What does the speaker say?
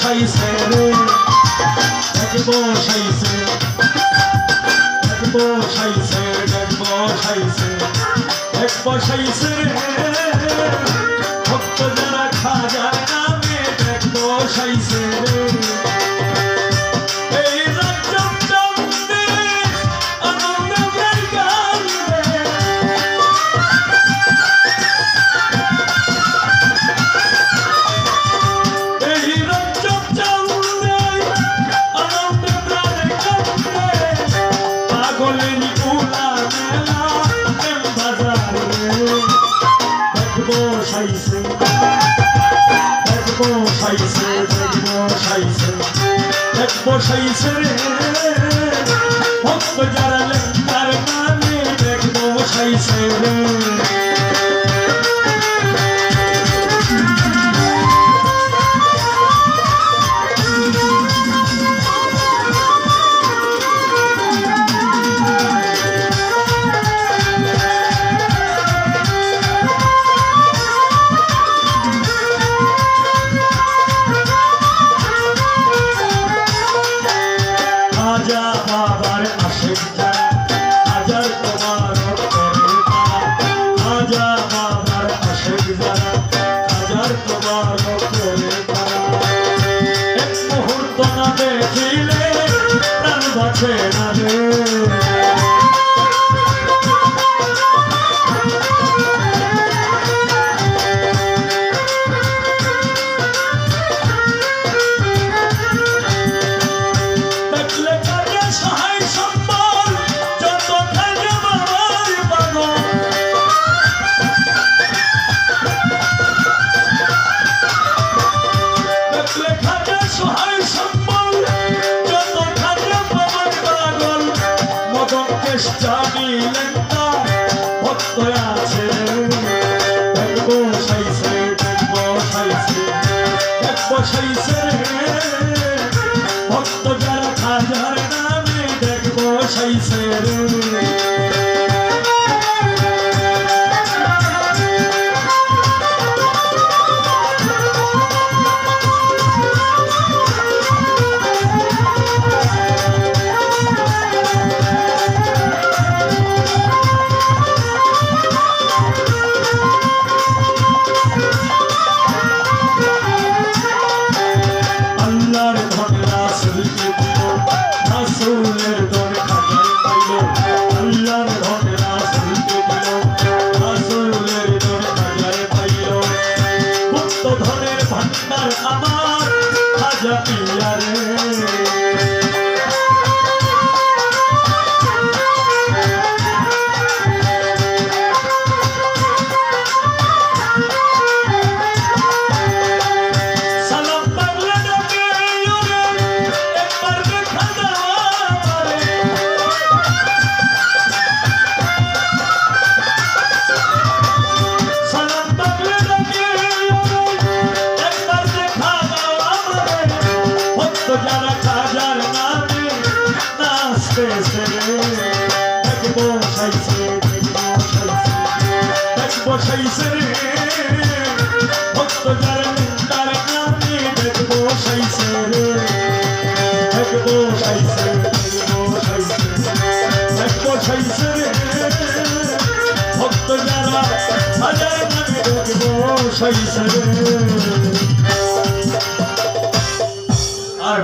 বসাইছে রে এক বসাইছে এক বসাইছে এক বসাইছে এক বসাইছে রে ভক্ত যারা খাজার নামে এক বসাইছে রে বসাইছে রে ভক্ত যারা লেখার নামে দেখ বসাইছে রে বাবার আশেক যারা হাজার তোমার করে খাজা বাবার আশেক যারা হাজার তোমার করে এক মুহূর্ত না দেখিলে প্রাণ বাঁচে না রে জানিলেন না ভক্ত আছে এক বসাইছে এক বসাইছে এক বসাইছে ভক্ত যারা খাজার নামে এক বসাইছে রে আমার খাজা পিয়া রে সালাম পাগলা ডাকে একবার দেখা দাও সালাম পাগলা ডাকে যারা খাজার নামে নাচতেছে রে এক বসাইছে এক বসাইছে রে ভক্ত যারা তার নামে এক বসাইছে রে এক বসাইছে এক বসাইছে রে ভক্ত যারা খাজার নামে এক বসাইছে রে আর